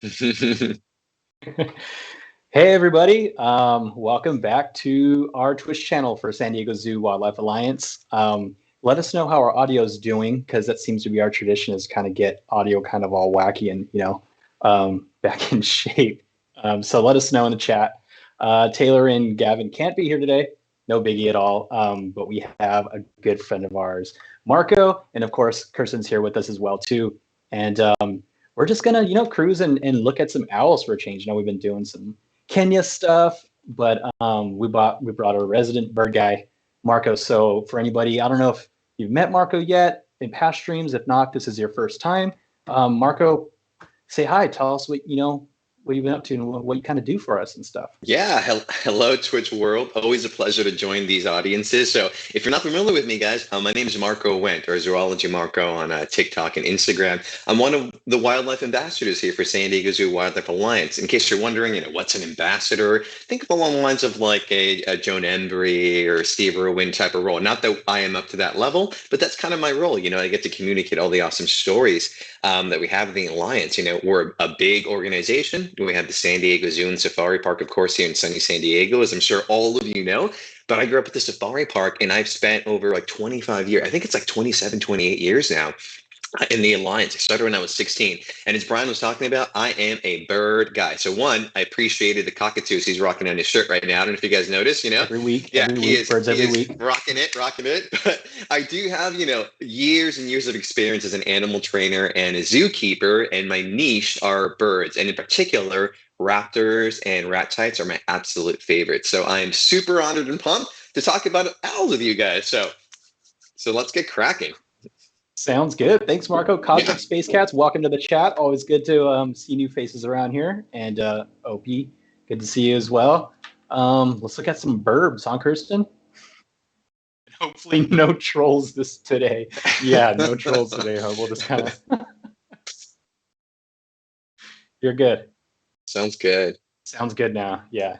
Hey everybody, welcome back to our Twitch channel for San Diego Zoo Wildlife Alliance. Let us know how our audio is doing, because that seems to be our tradition, is kind of get audio kind of all wacky and back in shape. So let us know in the chat. Taylor and Gavin can't be here today, no biggie at all, but we have a good friend of ours, Marco, and of course Kirsten's here with us as well too. And we're just gonna cruise and look at some owls for a change. We've been doing some Kenya stuff, but we brought our resident bird guy, Marco. So for anybody, I don't know if you've met Marco yet in past streams. If not, this is your first time. Marco, say hi. Tell us what you've been up to and what you kind of do for us and stuff. Yeah, hello Twitch world. Always a pleasure to join these audiences. So if you're not familiar with me, guys, my name is Marco Wendt, or Zoology Marco on TikTok and Instagram. I'm one of the wildlife ambassadors here for San Diego Zoo Wildlife Alliance. In case you're wondering, what's an ambassador? Think of along the lines of like a Joan Embry or Steve Irwin type of role. Not that I am up to that level, but that's kind of my role. I get to communicate all the awesome stories that we have in the Alliance. We're a big organization. We have the San Diego Zoo and Safari Park, of course, here in sunny San Diego, as I'm sure all of you know. But I grew up at the Safari Park, and I've spent over like 25 years, I think it's like 27, 28 years now, in the Alliance. I started when I was 16. And as Brian was talking about, I am a bird guy. So one, I appreciated the cockatoos he's rocking on his shirt right now. I don't know if you guys noticed, Every week. Yeah, every he week, is, birds he every is week. rocking it. But I do have, years and years of experience as an animal trainer and a zookeeper. And my niche are birds. And in particular, raptors and rat tights are my absolute favorites. So I am super honored and pumped to talk about owls with you guys. So let's get cracking. Sounds good. Thanks, Marco. Cosmic Space Cats, welcome to the chat. Always good to see new faces around here. And OP, good to see you as well. Let's look at some burbs, huh, Kirsten? Hopefully no trolls today. Yeah, no trolls today. We'll just kind of... You're good. Sounds good. Sounds good now, yeah.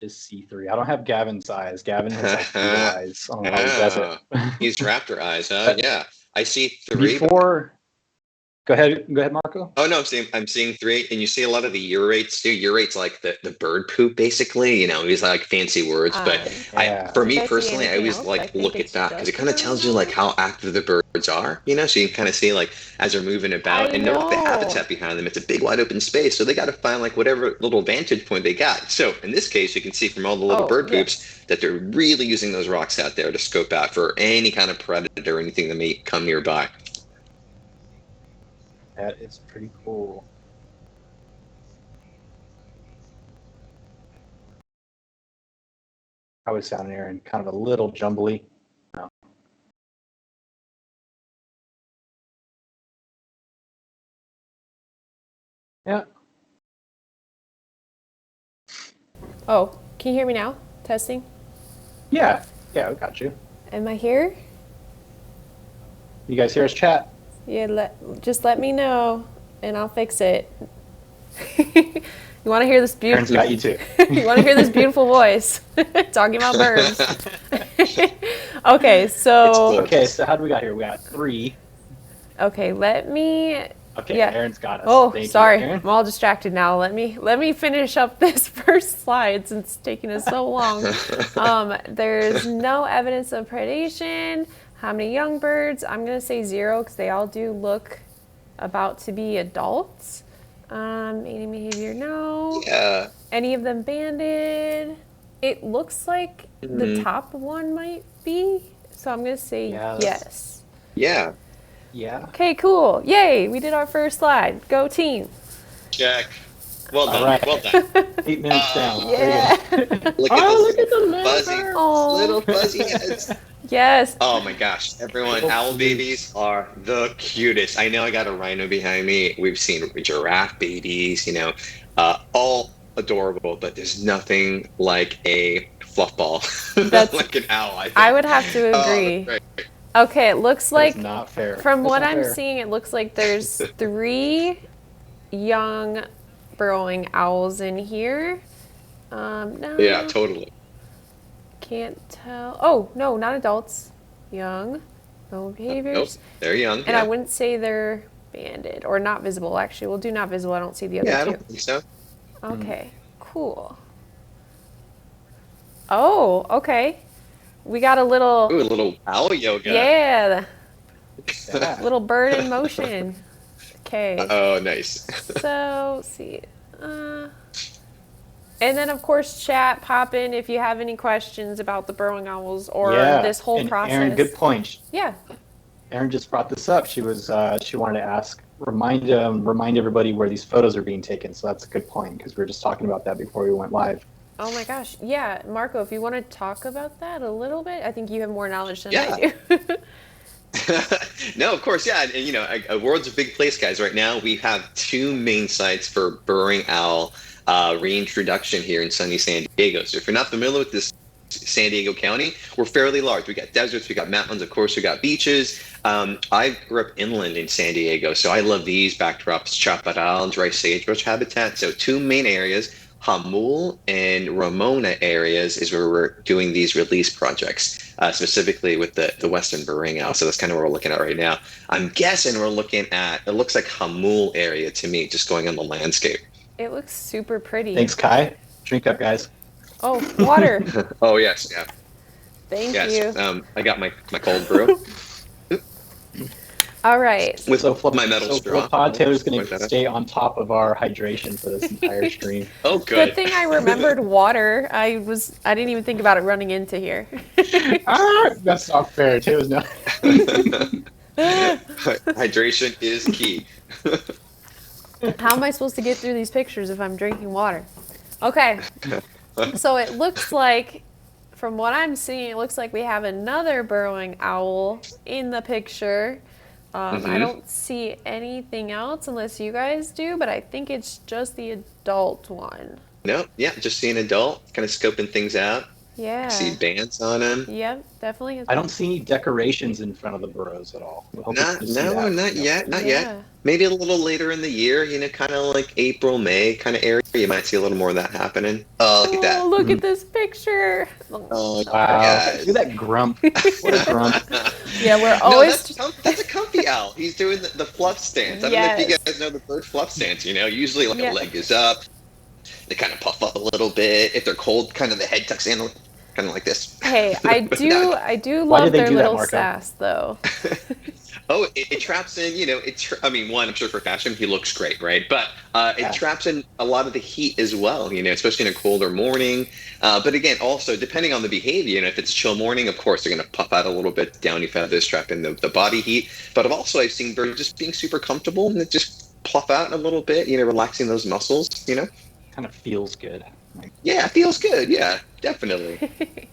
Is C3. I don't have Gavin's eyes. Gavin has like evil eyes. I don't know how he does it. He's raptor eyes, huh? Yeah. I see three. Go ahead, Marco. Oh no, I'm seeing three, and you see a lot of the urates too. Urate's like the bird poop, basically. These like fancy words, but for me personally, I always like look at that because it kind of tells you like how active the birds are. So you can kind of see like as they're moving about and know the habitat behind them. It's a big wide open space, so they got to find like whatever little vantage point they got. So in this case, you can see from all the little bird poops that they're really using those rocks out there to scope out for any kind of predator or anything that may come nearby. That is pretty cool. I was down there and kind of a little jumbly. No. Yeah. Oh, can you hear me now? Testing? Yeah, we got you. Am I here? You guys hear us chat? Yeah, just let me know, and I'll fix it. You want to hear this beautiful? Aaron's got you too. You want to hear this beautiful voice talking about birds? Okay, so how do we got here? We got three. Okay, let me. Okay, yeah. Aaron's got us. Oh, Thank sorry, you, I'm all distracted now. Let me finish up this first slide since it's taking us so long. There's no evidence of predation. How many young birds? I'm going to say 0 because they all do look about to be adults. Mating behavior, no. Yeah. Any of them banded? It looks like the top one might be. So I'm going to say yes. Yeah. Yeah. Okay, cool. Yay, we did our first slide. Go team. Check. Well done. Right. Well done. 8 minutes down. Yeah. Look at the little fuzzy heads. Yes. Oh my gosh, everyone, owl babies are the cutest. I know I got a rhino behind me. We've seen giraffe babies, all adorable, but there's nothing like a fluff ball. Like an owl, I think. I would have to agree. Okay, it looks like, not fair. From what I'm seeing, it looks like there's 3 young burrowing owls in here. No. Yeah, totally. Can't tell. Oh, no, not adults. Young. No behaviors. Nope, they're young. And I wouldn't say they're banded or not visible. Actually, we'll do not visible. I don't see the other Yeah, I two. don't think so. Okay, cool. Oh, okay. We got a little. Ooh, a little owl yoga. Yeah. Little bird in motion. Okay. Oh, nice. So, let's see. And then, of course, chat, pop in if you have any questions about the burrowing owls or this whole and process. Erin, good point. Yeah. Erin just brought this up. She was she wanted to ask, remind everybody where these photos are being taken. So that's a good point because we were just talking about that before we went live. Oh my gosh. Yeah, Marco, if you want to talk about that a little bit, I think you have more knowledge than I do. No, of course, yeah. And, you know, a world's a big place, guys. Right now, we have 2 main sites for burrowing owl reintroduction here in sunny San Diego. So if you're not familiar with this San Diego County, we're fairly large. We got deserts, we got mountains, of course, we got beaches. I grew up inland in San Diego, so I love these backdrops, chaparral and dry sagebrush habitat. So 2 main areas, Jamul and Ramona areas is where we're doing these release projects, specifically with the Western burrowing owl. So that's kind of what we're looking at right now. I'm guessing we're looking at, it looks like Jamul area to me, just going on the landscape. It looks super pretty. Thanks, Kai. Drink up, guys. Oh, water. Oh, yes, yeah. Thank Yes. you. I got my cold brew. All right. With my metal straw. Pod Taylor's going to stay on top of our hydration for this entire stream. Oh, good. Good thing I remembered water. I didn't even think about it running into here. That's not fair. Taylor's not. Hydration is key. How am I supposed to get through these pictures if I'm drinking water? Okay. So it looks like, from what I'm seeing, it looks like we have another burrowing owl in the picture. I don't see anything else unless you guys do, but I think it's just the adult one. No, yeah, just see an adult, kind of scoping things out. Yeah. See bands on him. Yep, definitely. I don't see any decorations in front of the burrows at all. Not yet. Maybe a little later in the year, you know, kind of like April, May kind of area. You might see a little more of that happening. Oh, look at that. Oh, look at this picture. Oh, wow. yes. Look at that grump. What a grump. Yeah, we're always... No, that's a comfy owl. He's doing the fluff stance. I don't know if you guys know the bird fluff stance, you know. Usually, like, a leg is up. They kind of puff up a little bit. If they're cold, kind of the head tucks in, kind of like this. Hey, I do love their little sass, though. Oh, it traps in, you know, I mean, one, I'm sure for fashion, he looks great, right? But it traps in a lot of the heat as well, you know, especially in a colder morning. But again, also, depending on the behavior, you know, if it's chill morning, of course, they're going to puff out a little bit, downy feathers, trap in the body heat. But I've seen birds just being super comfortable and just pluff out a little bit, you know, relaxing those muscles, you know? Kind of feels good. Yeah, it feels good. Yeah, definitely.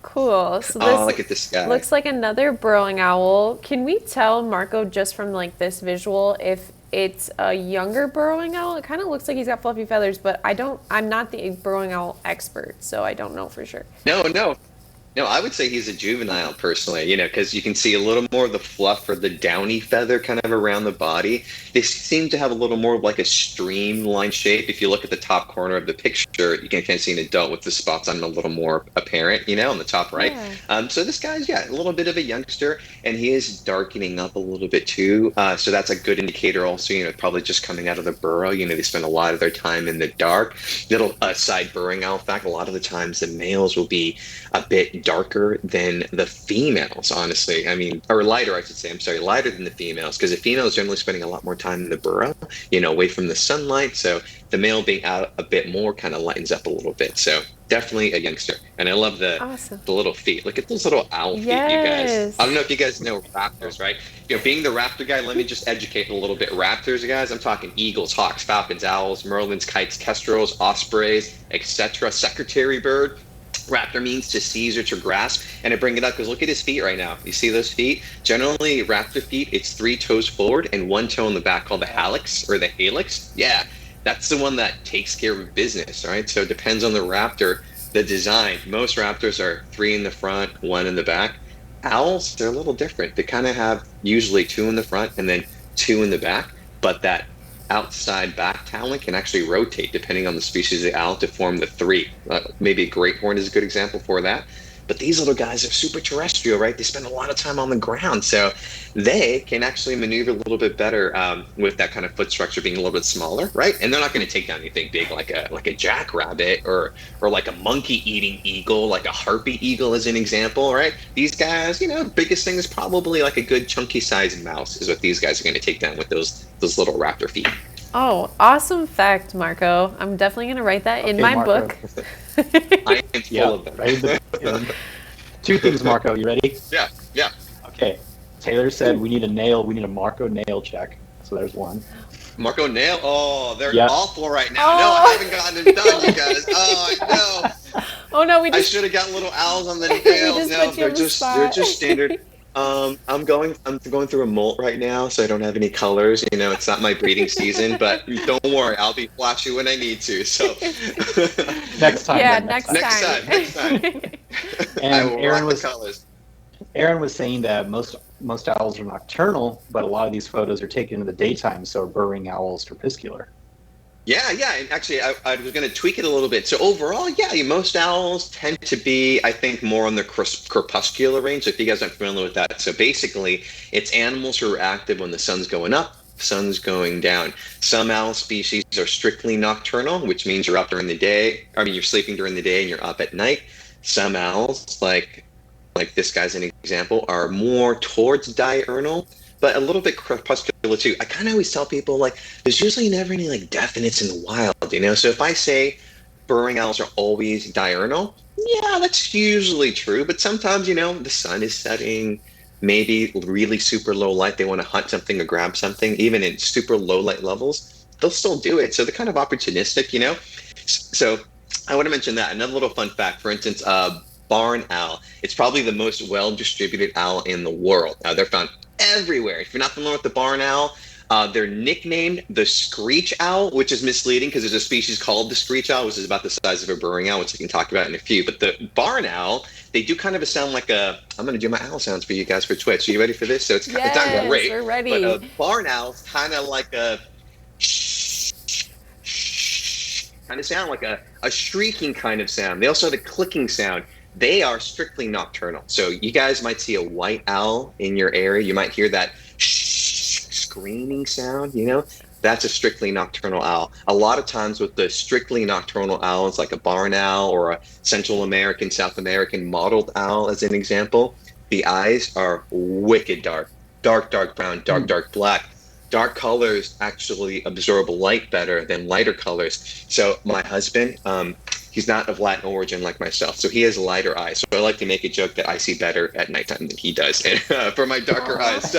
Cool. So this look at this guy. Looks like another burrowing owl. Can we tell, Marco, just from like this visual, if it's a younger burrowing owl? It kind of looks like he's got fluffy feathers, but I'm not the burrowing owl expert, so I don't know for sure. No, I would say he's a juvenile personally, you know, because you can see a little more of the fluff or the downy feather kind of around the body. They seem to have a little more of like a streamline shape. If you look at the top corner of the picture, you can kind of see an adult with the spots on a little more apparent, you know, on the top right. Yeah. So this guy's, a little bit of a youngster, and he is darkening up a little bit too. So that's a good indicator also, you know, probably just coming out of the burrow. You know, they spend a lot of their time in the dark. Little side burrowing owl fact, a lot of the times the males will be a bit darker than the females, honestly. I mean, or lighter, I should say. I'm sorry, lighter than the females, because the female is generally spending a lot more time in the burrow, you know, away from the sunlight. So the male being out a bit more kind of lightens up a little bit. So definitely a youngster. And I love the little feet. Look at those little owl feet, you guys. I don't know if you guys know raptors, right? You know, being the raptor guy, let me just educate a little bit. Raptors, guys, I'm talking eagles, hawks, falcons, owls, merlins, kites, kestrels, ospreys, etc. Secretary bird. Raptor means to seize or to grasp, and I bring it up because look at his feet right now. You see those feet? Generally, raptor feet, it's 3 toes forward and 1 toe in the back called the hallux or the halix. Yeah, that's the one that takes care of business, right? So it depends on the raptor, the design. Most raptors are 3 in the front, 1 in the back. Owls, they're a little different. They kind of have usually 2 in the front and then 2 in the back, but that outside back talon can actually rotate depending on the species of the owl to form the three. Maybe a great horn is a good example for that. But these little guys are super terrestrial, right? They spend a lot of time on the ground, so they can actually maneuver a little bit better with that kind of foot structure being a little bit smaller, right? And they're not going to take down anything big like a jackrabbit or like a monkey-eating eagle, like a harpy eagle, as an example, right? These guys, the biggest thing is probably like a good chunky-sized mouse is what these guys are going to take down with those little raptor feet. Oh, awesome fact, Marco. I'm definitely going to write that in my Marco. book. I am full of them. Two things, Marco. You ready? Yeah. Okay. Taylor said we need a Marco nail check. So there's one. Marco nail? Oh, they're awful right now. Oh. No, I haven't gotten them done, you guys. Oh, I know. Oh no, I should have gotten little owls on the nails. No, they're just standard. I'm going through a molt right now, so I don't have any colors. It's not my breeding season, but don't worry, I'll be flashy when I need to. So next time. Yeah, then, next time. And I will rock the colors. Aaron was saying that most owls are nocturnal, but a lot of these photos are taken in the daytime, so are burrowing owls crepuscular. Yeah, and actually, I was going to tweak it a little bit. So overall, most owls tend to be, I think, more on the crepuscular range. So if you guys aren't familiar with that, so basically, it's animals who are active when the sun's going up, sun's going down. Some owl species are strictly nocturnal, which means you're up during the day. You're sleeping during the day and you're up at night. Some owls, like this guy's an example, are more towards diurnal, but a little bit crepuscular too. I kind of always tell people, there's usually never any definites in the wild, So if I say burrowing owls are always diurnal, yeah, that's usually true. But sometimes, the sun is setting, maybe really super low light, they want to hunt something or grab something, even in super low light levels, they'll still do it. So they're kind of opportunistic, So I want to mention that. Another little fun fact, for instance, barn owl. It's probably the most well-distributed owl in the world. They're found everywhere. If you're not familiar with the barn owl, they're nicknamed the screech owl, which is misleading because there's a species called the screech owl, which is about the size of a burrowing owl, which we can talk about in a few. But the barn owl, they do kind of a sound like I'm going to do my owl sounds for you guys for Twitch. Are you ready for this? So it's not great. We're ready. But a barn owl is kind of like a kind of sound, like a shrieking kind of sound. They also have a clicking sound. They are strictly nocturnal. So you guys might see a white owl in your area. You might hear that screaming sound, That's a strictly nocturnal owl. A lot of times with the strictly nocturnal owls, like a barn owl or a Central American, South American mottled owl, as an example, the eyes are wicked dark. Dark brown, dark black. Dark colors actually absorb light better than lighter colors. So my husband, he's not of Latin origin like myself, so he has lighter eyes. So I like to make a joke that I see better at nighttime than he does for my darker eyes.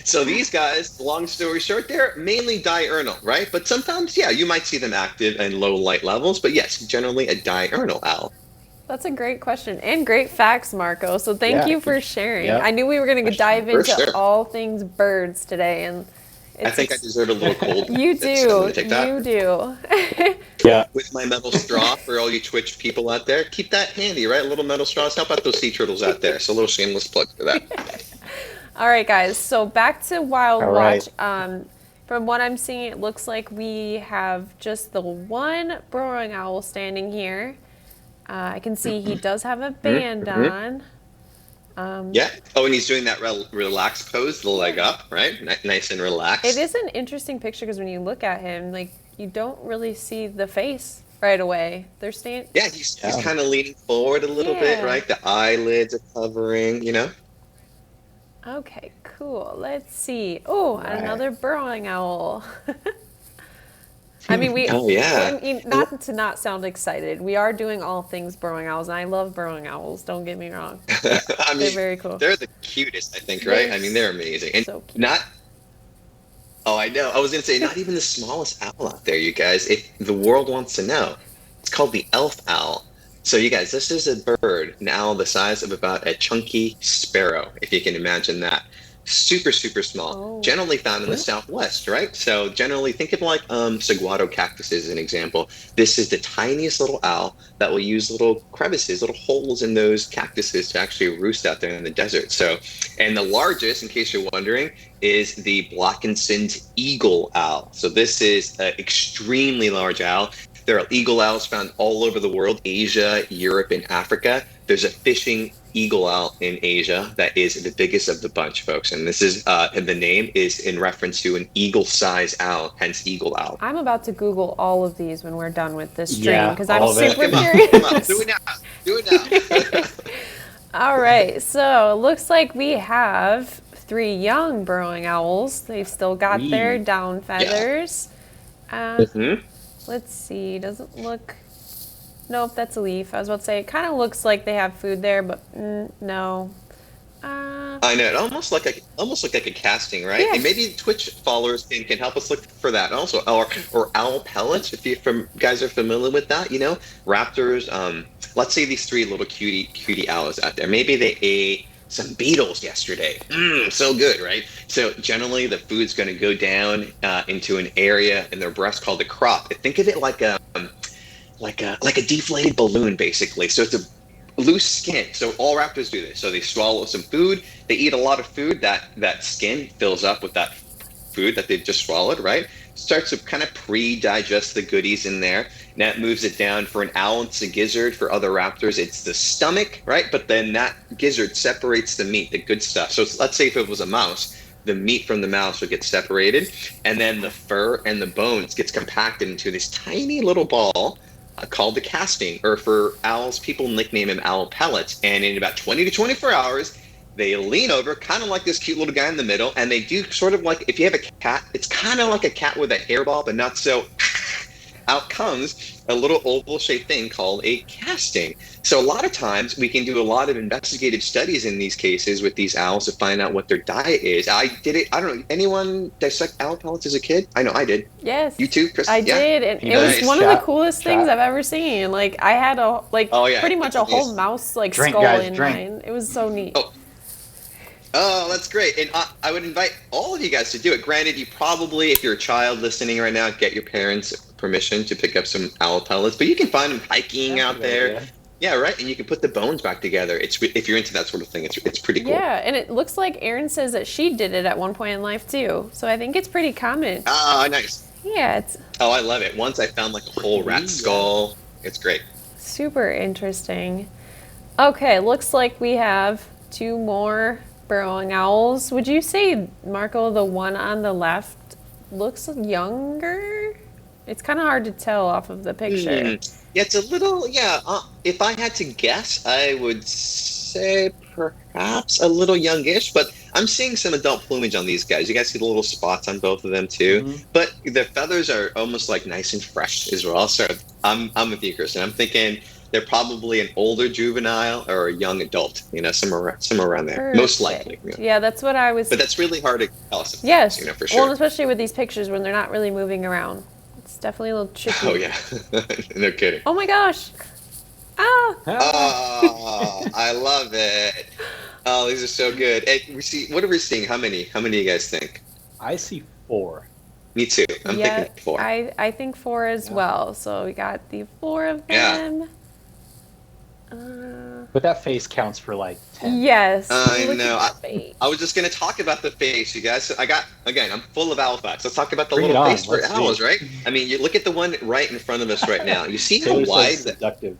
So these guys, long story short, they're mainly diurnal, right? But sometimes, you might see them active in low light levels. But yes, generally a diurnal owl. That's a great question and great facts, Marco. So thank you for sharing. Yeah. I knew we were going to dive into all things birds today, and I think I deserve a little cold. You do. You do. Yeah. With my metal straw for all you Twitch people out there, keep that handy, right? Little metal straws. Help out those sea turtles out there. So a little shameless plug for that. All right, guys. So back to Wildwatch. Right. From what I'm seeing, it looks like we have just the one burrowing owl standing here. I can see he does have a band on. Yeah. Oh, and he's doing that relaxed pose, the leg up, right? Nice and relaxed. It is an interesting picture because when you look at him, you don't really see the face right away. They're standing. Yeah, he's kind of leaning forward a little bit, right? The eyelids are covering, Okay, cool. Let's see. Oh, another burrowing owl. I mean, not to not sound excited, we are doing all things burrowing owls, and I love burrowing owls, don't get me wrong. They're very cool. They're the cutest, I think, right? They're amazing. And so cute. I know. I was going to say, not even the smallest owl out there, you guys. If the world wants to know, it's called the elf owl. So you guys, this is a bird, an owl the size of about a chunky sparrow, if you can imagine that. super, super small, generally found in the Southwest, right? So generally think of like saguaro cactus as an example. This is the tiniest little owl that will use little crevices, little holes in those cactuses to actually roost out there in the desert. So, and the largest, in case you're wondering, is the Blackensen's eagle owl. So this is an extremely large owl. There are eagle owls found all over the world, Asia, Europe, and Africa. There's a fishing eagle owl in Asia that is the biggest of the bunch, folks. And this is, and the name is in reference to an eagle-sized owl, hence eagle owl. I'm about to Google all of these when we're done with this stream because I'm all of it. super curious. Come on, do it now. Do it now. All right, so it looks like we have 3 young burrowing owls. They've still got their down feathers. Let's see, doesn't look... Nope, that's a leaf. I was about to say, it kind of looks like they have food there, but no. I know, it almost looked like a casting, right? Yeah. And maybe Twitch followers can help us look for that also, or owl pellets, if you guys are familiar with that, you know, raptors. Let's say these 3 little cutie owls out there. Maybe they ate some beetles yesterday. So good, right? So generally, the food's going to go down into an area in their breast called the crop. Think of it like a deflated balloon, basically. So it's a loose skin. So all raptors do this. So they swallow some food, they eat a lot of food, that skin fills up with that food that they've just swallowed, right? Starts to kind of pre-digest the goodies in there. Now it moves it down. For an owl, it's a gizzard. For other raptors, it's the stomach, right? But then that gizzard separates the meat, the good stuff. So let's say if it was a mouse, the meat from the mouse would get separated, and then the fur and the bones gets compacted into this tiny little ball called the casting, or for owls, people nickname him owl pellets. And in about 20 to 24 hours, they lean over, kind of like this cute little guy in the middle, and they do sort of like, if you have a cat, it's kind of like a cat with a hairball, but not so. Out comes a little oval-shaped thing called a casting. So a lot of times we can do a lot of investigative studies in these cases with these owls to find out what their diet is. I did it. I don't know. Anyone dissect owl pellets as a kid? I know I did. Yes. You too, Chris? I did. And it was one of the coolest things I've ever seen. Like I had pretty much a whole mouse skull in mine. It was so neat. Oh, that's great. And I would invite all of you guys to do it. Granted, you probably, if you're a child listening right now, get your parents' permission to pick up some owl pellets. But you can find them hiking out there. Yeah, right. And you can put the bones back together. If you're into that sort of thing, it's pretty cool. Yeah, and it looks like Erin says that she did it at one point in life too. So I think it's pretty common. Ah, nice. Yeah. Oh, I love it. Once I found like a whole rat skull. It's great. Super interesting. Okay, looks like we have 2 more burrowing owls. Would you say, Marco, the one on the left looks younger? It's kind of hard to tell off of the picture. Yeah, it's a little, if I had to guess, I would say perhaps a little youngish, but I'm seeing some adult plumage on these guys. You guys see the little spots on both of them too. But the feathers are almost like nice and fresh as well. So I'm with you, Kristen. I'm thinking they're probably an older juvenile or a young adult, somewhere around there. Perfect. Most likely. Yeah, that's what I was. But that's really hard to tell. Yes. For sure. Well, especially with these pictures when they're not really moving around. It's definitely a little tricky. Oh, yeah. No kidding. Oh, my gosh. Ah. Oh, I love it. Oh, these are so good. And what are we seeing? How many do you guys think? I see 4. Me too. I'm thinking 4. I think 4 as well. So we got the 4 of them. Yeah. But that face counts for like 10. Yes. I know. I was just going to talk about the face, you guys. So I'm full of owl facts. Let's talk about the little face for owls, right? I mean, you look at the one right in front of us right now. You see how wide? Seductive.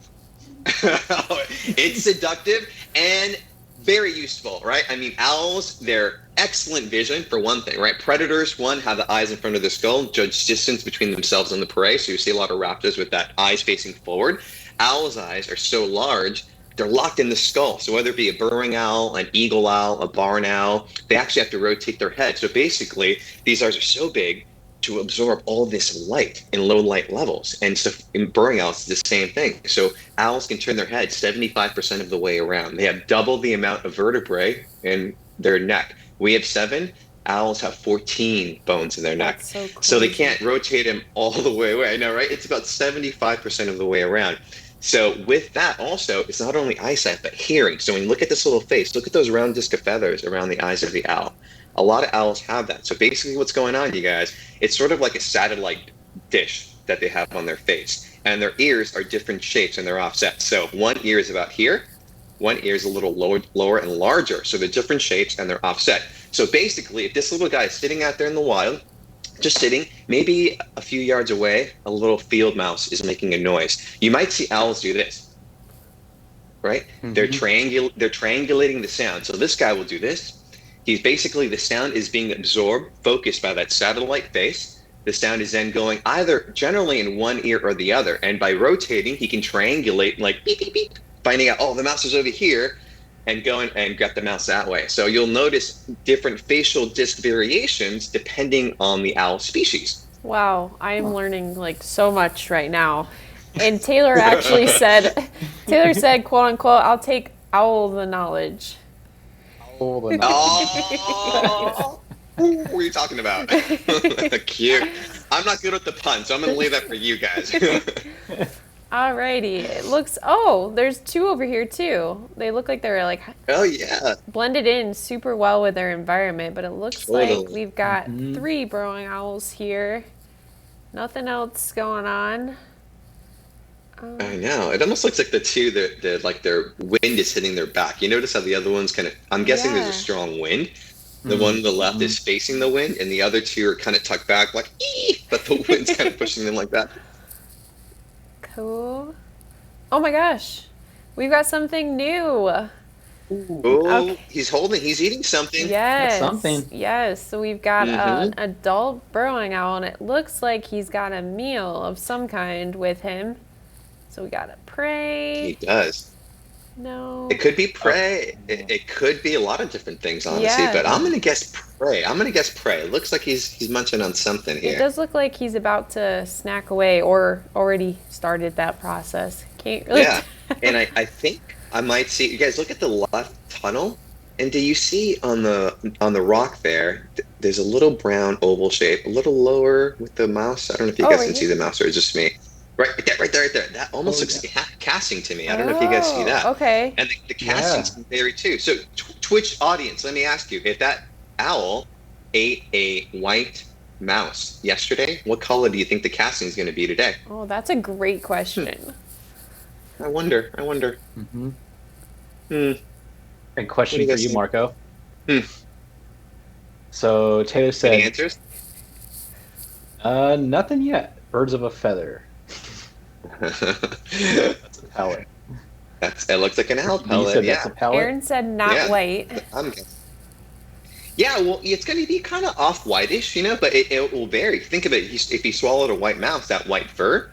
It's seductive and very useful, right? I mean, owls, they're excellent vision for one thing, right? Predators, have the eyes in front of the skull, judge distance between themselves and the prey. So you see a lot of raptors with that eyes facing forward. Owls' eyes are so large, they're locked in the skull. So whether it be a burrowing owl, an eagle owl, a barn owl, they actually have to rotate their head. So basically, these eyes are so big to absorb all this light in low light levels. And so in burrowing owls, it's the same thing. So owls can turn their head 75% of the way around. They have double the amount of vertebrae in their neck. We have 7. Owls have 14 bones in their neck. So cool. So they can't rotate them all the way away. I know, right? It's about 75% of the way around. So with that also, it's not only eyesight, but hearing. So when you look at this little face, look at those round disc of feathers around the eyes of the owl. A lot of owls have that. So basically what's going on, you guys, it's sort of like a satellite dish that they have on their face. And their ears are different shapes and they're offset. So one ear is about here, one ear is a little lower and larger. So they're different shapes and they're offset. So basically, if this little guy is sitting out there in the wild, just sitting, maybe a few yards away, a little field mouse is making a noise. You might see owls do this, right? Mm-hmm. They're triangulating the sound. So this guy will do this. He's basically, the sound is being absorbed, focused by that satellite face. The sound is then going either generally in one ear or the other. And by rotating, he can triangulate like beep, beep, beep, finding out, oh, the mouse is over here, and going and get the mouse that way. So you'll notice different facial disc variations depending on the owl species. Wow, I am learning like so much right now. And Taylor actually said, quote unquote, I'll take owl the knowledge. Owl the knowledge. Oh, what were you talking about? Cute. I'm not good with the pun, so I'm going to leave that for you guys. Alrighty, it looks, oh, there's two over here too. They look like they're like, oh yeah, blended in super well with their environment, but it looks like we've got 3 burrowing owls here. Nothing else going on. I know. It almost looks like the two that like their wind is hitting their back. You notice how the other one's kind of, I'm guessing there's a strong wind. The one on the left is facing the wind, and the other two are kind of tucked back like, ee! But the wind's kind of pushing them like that. Cool. Oh my gosh. We've got something new. Oh, okay. He's eating something. Yes. That's something. Yes. So we've got an adult burrowing owl, and it looks like he's got a meal of some kind with him. So we got a prey. He does. No. It could be prey. It could be a lot of different things, honestly. But I'm gonna guess prey. It looks like he's munching on something here. It does look like he's about to snack away, or already started that process. Can't really. Yeah, and I think I might see. You guys look at the left tunnel, and do you see on the rock there? There's a little brown oval shape, a little lower with the mouse. I don't know if you guys can see the mouse, or it's just me. Right there. That almost looks like casting to me. I don't know if you guys see that. Okay. And the casting's very too. So Twitch audience, let me ask you, if that owl ate a white mouse yesterday, what color do you think the casting is going to be today? Oh, that's a great question. I wonder. Mm-hmm. And question for you, Marco. So Taylor said, any answers? Nothing yet. Birds of a feather. That's a pellet. It looks like an owl pellet. That's a pellet? Aaron said not white. Yeah, well, it's going to be kind of off whitish, but it will vary. Think of it. If he swallowed a white mouse, that white fur,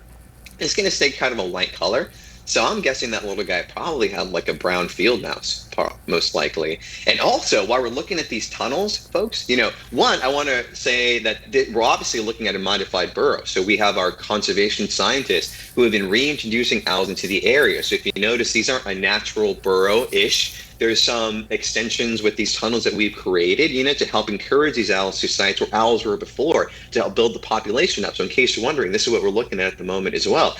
it's going to stay kind of a light color. So I'm guessing that little guy probably had like a brown field mouse, most likely. And also, while we're looking at these tunnels, folks, one, I want to say that we're obviously looking at a modified burrow. So we have our conservation scientists who have been reintroducing owls into the area. So if you notice, these aren't a natural burrow-ish. There's some extensions with these tunnels that we've created, to help encourage these owls to sites where owls were before, to help build the population up. So in case you're wondering, this is what we're looking at the moment as well.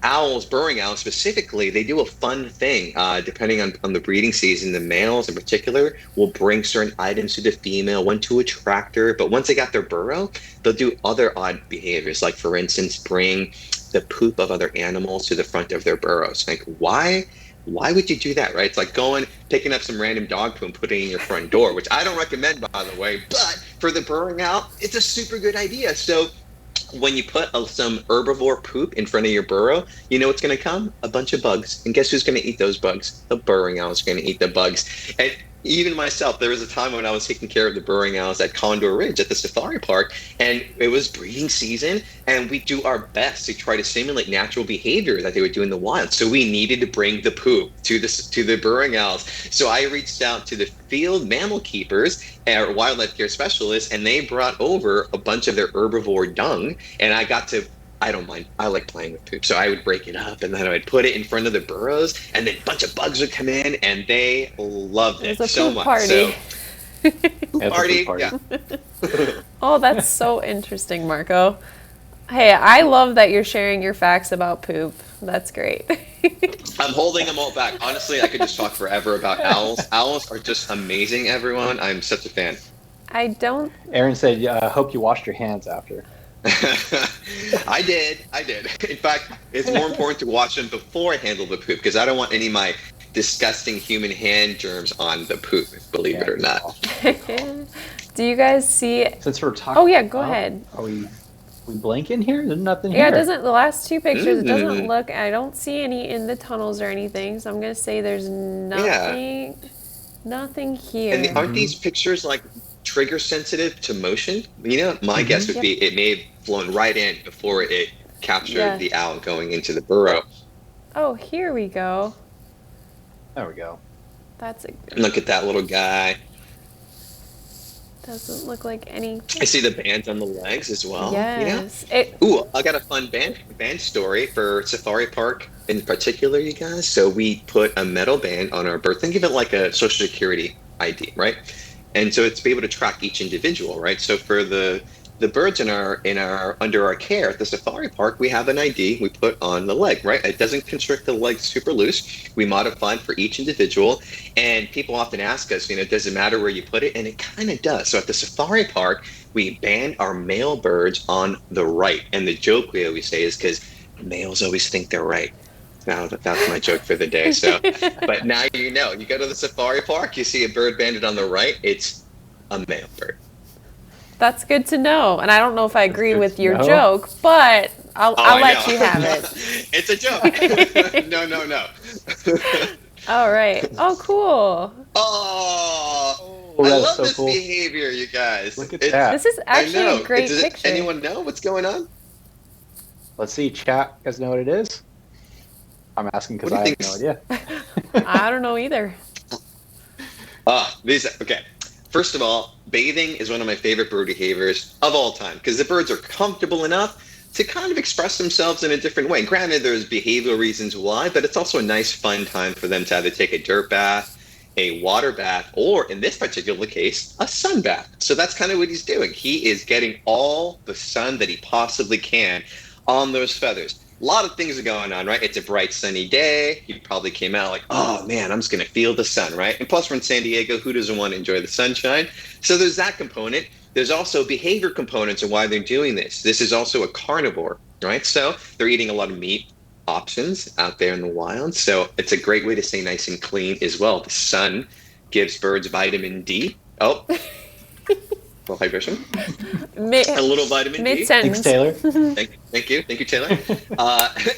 Owls, burrowing owls specifically, they do a fun thing. Depending on the breeding season, the males in particular will bring certain items to the female, one to attract her. But once they got their burrow, they'll do other odd behaviors, like, for instance, bring the poop of other animals to the front of their burrows. Like, why would you do that, right? It's like picking up some random dog poo and putting it in your front door, which I don't recommend, by the way. But for the burrowing owl, it's a super good idea. So when you put some herbivore poop in front of your burrow, you know what's going to come? A bunch of bugs. And guess who's going to eat those bugs? The burrowing owl is going to eat the bugs. And even myself, there was a time when I was taking care of the burrowing owls at Condor Ridge at the safari park, and it was breeding season, and we do our best to try to simulate natural behavior that they would do in the wild. So we needed to bring the poop to the burrowing owls. So I reached out to the field mammal keepers or wildlife care specialists, and they brought over a bunch of their herbivore dung, and I don't mind. I like playing with poop. So I would break it up, and then I would put it in front of the burrows, and then a bunch of bugs would come in, and they loved it so much. Party. So, party. Yeah. Oh, that's so interesting, Marco. Hey, I love that you're sharing your facts about poop. That's great. I'm holding them all back. Honestly, I could just talk forever about owls. Owls are just amazing, everyone. I'm such a fan. I don't. Aaron said, hope you washed your hands after. I did. In fact, it's more important to wash them before I handle the poop because I don't want any of my disgusting human hand germs on the poop, believe it or not. Do you guys see? Since we're talking. Oh yeah, go ahead. Are we blinking here? There's nothing Yeah, here. it doesn't. The last two pictures, it doesn't look. I don't see any in the tunnels or anything. So I'm gonna say there's nothing. Yeah. Nothing here. And aren't these pictures like trigger sensitive to motion? You know, my guess would be it may have flown right in before it captured the owl going into the burrow. Oh, here we go. There we go. That's a good. Look at that little guy. Doesn't look like any. I see the bands on the legs as well. Yes. You know? Ooh, I got a fun band story for Safari Park in particular, you guys. So we put a metal band on our bird. Think of it like a Social Security ID, right? And so it's to be able to track each individual, right? So for the birds in our under our care at the safari park, we have an ID we put on the leg, right? It doesn't constrict the leg super loose. We modify for each individual. And people often ask us, you know, does it matter where you put it? And it kind of does. So at the safari park, we band our male birds on the right. And the joke we always say is because males always think they're right. Now that's my joke for the day. So, but now you know. You go to the safari park, you see a bird banded on the right. It's a male bird. That's good to know. And I don't know if I agree with your joke, but I'll let you have it. It's a joke. No. All right. Oh, cool. Oh, I love this behavior, you guys. Look at that. This is actually a great picture. Does anyone know what's going on? Let's see, chat. You guys know what it is? I'm asking because I have no idea. I don't know either. Okay. First of all, bathing is one of my favorite bird behaviors of all time because the birds are comfortable enough to kind of express themselves in a different way. Granted, there's behavioral reasons why, but it's also a nice, fun time for them to either take a dirt bath, a water bath, or in this particular case, a sun bath. So that's kind of what he's doing. He is getting all the sun that he possibly can on those feathers. A lot of things are going on, right? It's a bright, sunny day. You probably came out like, oh, man, I'm just going to feel the sun, right? And plus, we're in San Diego. Who doesn't want to enjoy the sunshine? So there's that component. There's also behavior components of why they're doing this. This is also a carnivore, right? So they're eating a lot of meat options out there in the wild. So it's a great way to stay nice and clean as well. The sun gives birds vitamin D. Oh. Well, hydration. A little vitamin D. Mid-sentence. Thanks, Taylor. Thank you, Taylor.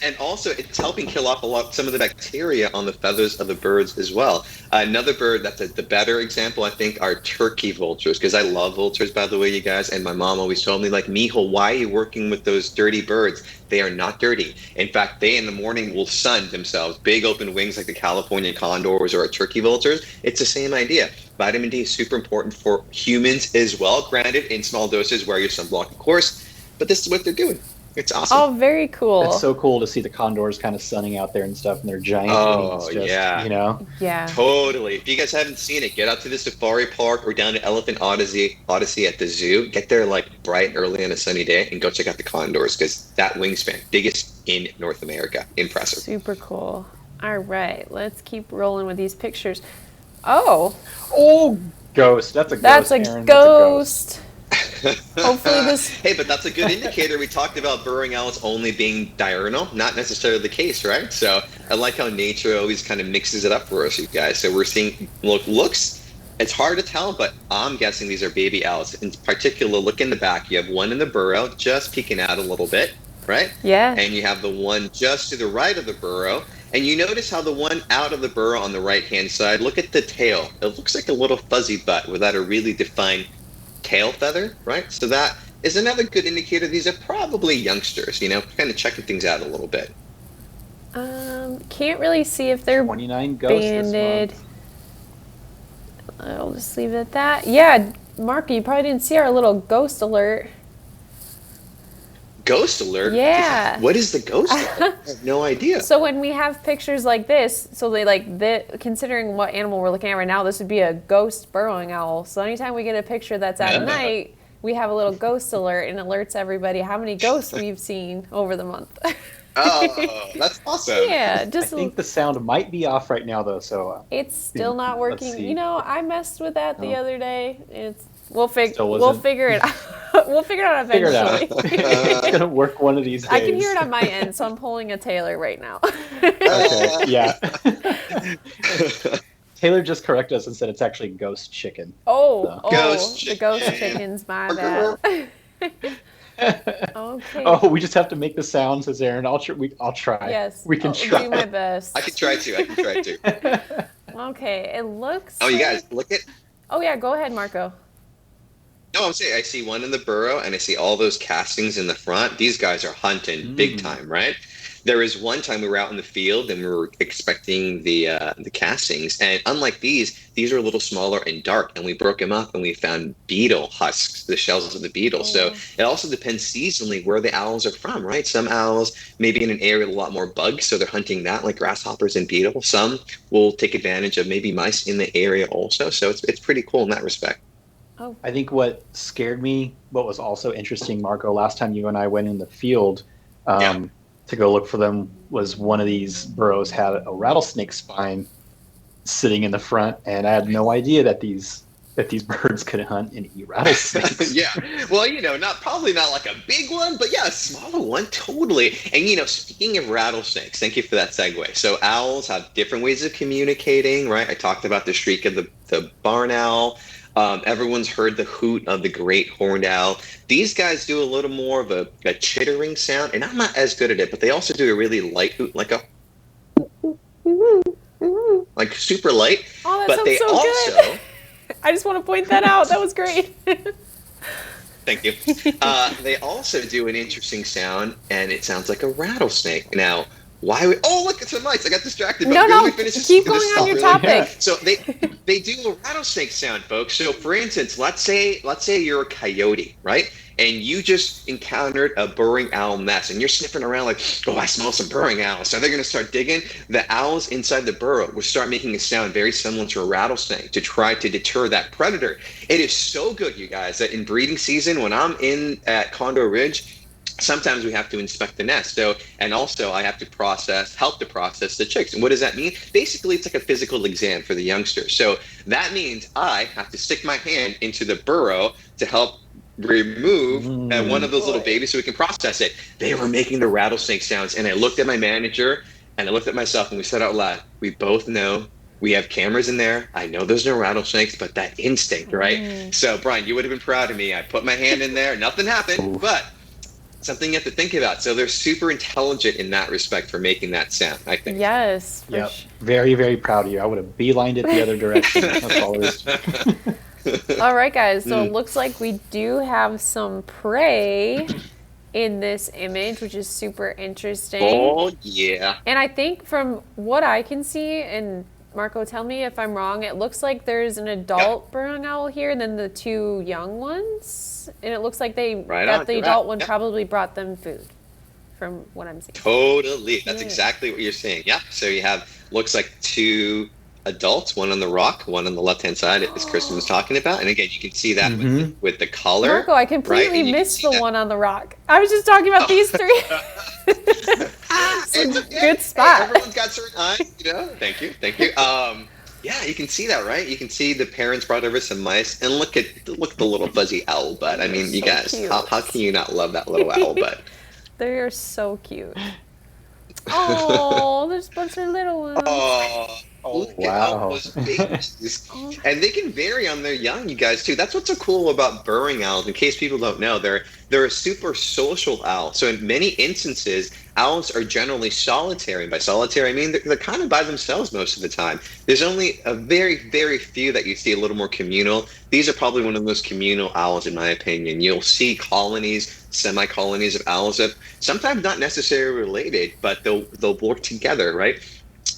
And also, it's helping kill off some of the bacteria on the feathers of the birds as well. Another bird that's the better example, I think, are turkey vultures, because I love vultures, by the way, you guys. And my mom always told me, like, Mijo, why are you working with those dirty birds? They are not dirty. In fact, they in the morning will sun themselves, big open wings like the California condors or turkey vultures. It's the same idea. Vitamin D is super important for humans as well, granted in small doses, wear your sunblock, of course, but this is what they're doing. It's awesome. Oh, very cool. It's so cool to see the condors kind of sunning out there and stuff, and their giant wings just, you know? Yeah. Totally. If you guys haven't seen it, get out to the safari park or down to Elephant Odyssey at the zoo. Get there like bright and early on a sunny day and go check out the condors because that wingspan, biggest in North America. Impressive. Super cool. All right, let's keep rolling with these pictures. Oh, ghost. That's a ghost. That's a Aaron. ghost. Hopefully this. Hey, but that's a good indicator. We talked about burrowing owls only being diurnal, not necessarily the case, right? So I like how nature always kind of mixes it up for us, you guys. So we're seeing looks. It's hard to tell, but I'm guessing these are baby owls. In particular, look in the back. You have one in the burrow, just peeking out a little bit, right? Yeah. And you have the one just to the right of the burrow. And you notice how the one out of the burrow on the right-hand side, look at the tail. It looks like a little fuzzy butt without a really defined tail feather, right? So that is another good indicator. These are probably youngsters, you know, kind of checking things out a little bit. Can't really see if they're 29 ghosts banded. this month. I'll just leave it at that. Yeah, Mark, you probably didn't see our little ghost alert. Ghost alert? Yeah. What is the ghost alert? I have no idea. So when we have pictures like this, so they considering what animal we're looking at right now, this would be a ghost burrowing owl. So anytime we get a picture that's at night, we have a little ghost alert and alerts everybody how many ghosts we've seen over the month. Oh, that's awesome. Yeah, I think the sound might be off right now, though. So it's still not working. You know, I messed with that the other day. We'll wasn't- figure it out. We'll figure it out Figure it out. eventually. It's gonna work one of these days. I can hear it on my end, so I'm pulling a Taylor right now. Okay, yeah. Taylor just corrected us and said it's actually ghost chicken. Ghost the ghost chicken. chicken's my bad. Okay. Oh, we just have to make the sounds, says Aaron. I'll try. Yes. We can I'll try. do my best. I can try too. Okay, it looks. Oh, you guys, look at. Oh yeah, go ahead, Marco. No, I'm saying I see one in the burrow, and I see all those castings in the front. These guys are hunting big time, right? There was one time we were out in the field and we were expecting the castings, and unlike these are a little smaller and dark, and we broke them up and we found beetle husks, the shells of the beetle. So it also depends seasonally where the owls are from, right? Some owls maybe in an area with a lot more bugs, so they're hunting that, like grasshoppers and beetle. Some will take advantage of maybe mice in the area also. So it's pretty cool in that respect. Oh. I think what scared me, what was also interesting, Marco, last time you and I went in the field to go look for them, was one of these burrows had a rattlesnake spine sitting in the front, and I had no idea that these birds could hunt and eat rattlesnakes. Yeah. Well, probably not like a big one, but yeah, a smaller one, totally. And, speaking of rattlesnakes, thank you for that segue. So owls have different ways of communicating, right? I talked about the shriek of the barn owl. Everyone's heard the hoot of the great horned owl. These guys do a little more of a chittering sound, and I'm not as good at it, but they also do a really light hoot, like super light. Oh, that but sounds they so also good. I just want to point that out. That was great. Thank you. They also do an interesting sound, and it sounds like a rattlesnake. Now, why would... Oh, look, it's a mice. I got distracted. No, keep going on your topic. Yeah. So they do a rattlesnake sound, folks. So, for instance, let's say you're a coyote, right? And you just encountered a burrowing owl nest, and you're sniffing around like, oh, I smell some burrowing owls. So they're going to start digging. The owls inside the burrow will start making a sound very similar to a rattlesnake to try to deter that predator. It is so good, you guys, that in breeding season, when I'm in at Condor Ridge, sometimes we have to inspect the nest. So, and also I have to help to process the chicks. And what does that mean? Basically, it's like a physical exam for the youngsters. So that means I have to stick my hand into the burrow to help remove one of those little babies so we can process it. They were making the rattlesnake sounds, and I looked at my manager and I looked at myself, and we said out loud, we both know we have cameras in there. I know there's no rattlesnakes, but that instinct, right? So, Brian, you would have been proud of me. I put my hand in there. Nothing happened, but something you have to think about. So they're super intelligent in that respect for making that sound, I think. Yes. Yep. Very, very proud of you. I would have beelined it the other direction. That's all it is. All right, guys. So it looks like we do have some prey in this image, which is super interesting. Oh, yeah. And I think from what I can see, and Marco, tell me if I'm wrong, it looks like there's an adult burrowing owl here and then the two young ones. And it looks like the adult one probably brought them food, from what I'm seeing. Totally. That's exactly what you're saying. Yeah. So you have, looks like two adults, one on the rock, one on the left-hand side, as Kristen was talking about. And again, you can see that with the collar. Marco, I completely missed the one on the rock. I was just talking about these three. Good spot. Hey, everyone's got certain eyes, Thank you. Yeah, you can see that, right? You can see the parents brought over some mice, and look at the little fuzzy owl butt. I mean, you guys, how can you not love that little owl butt? They are so cute. Oh, there's a bunch of little ones. Oh, wow. Those babies. And they can vary on their young, you guys, too. That's what's so cool about burrowing owls. In case people don't know, they're a super social owl. So in many instances, owls are generally solitary. And by solitary, I mean they're kind of by themselves most of the time. There's only a very, very few that you see a little more communal. These are probably one of the most communal owls, in my opinion. You'll see colonies, semi-colonies of owls that sometimes not necessarily related, but they'll work together, right?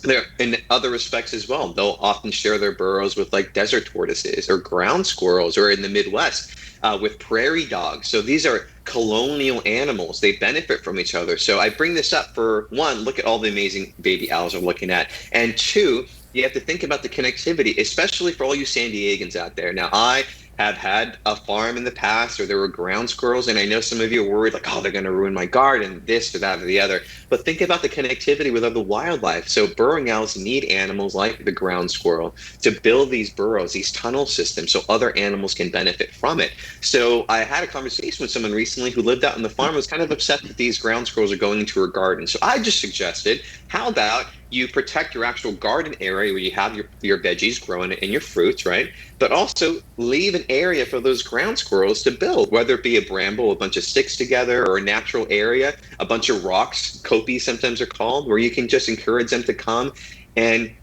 They're in other respects as well. They'll often share their burrows with like desert tortoises or ground squirrels, or in the Midwest with prairie dogs. So these are colonial animals. They benefit from each other. So I bring this up for one, look at all the amazing baby owls I'm looking at. And two, you have to think about the connectivity, especially for all you San Diegans out there. Now, I have had a farm in the past, or there were ground squirrels, and I know some of you are worried, like, oh, they're going to ruin my garden, this or that or the other. But think about the connectivity with other wildlife. So burrowing owls need animals like the ground squirrel to build these burrows, these tunnel systems, so other animals can benefit from it. So I had a conversation with someone recently who lived out on the farm, was kind of upset that these ground squirrels are going into her garden. So I just suggested, how about you protect your actual garden area where you have your veggies growing and your fruits, right? But also leave an area for those ground squirrels to build, whether it be a bramble, a bunch of sticks together, or a natural area, a bunch of rocks, copies sometimes are called, where you can just encourage them to come and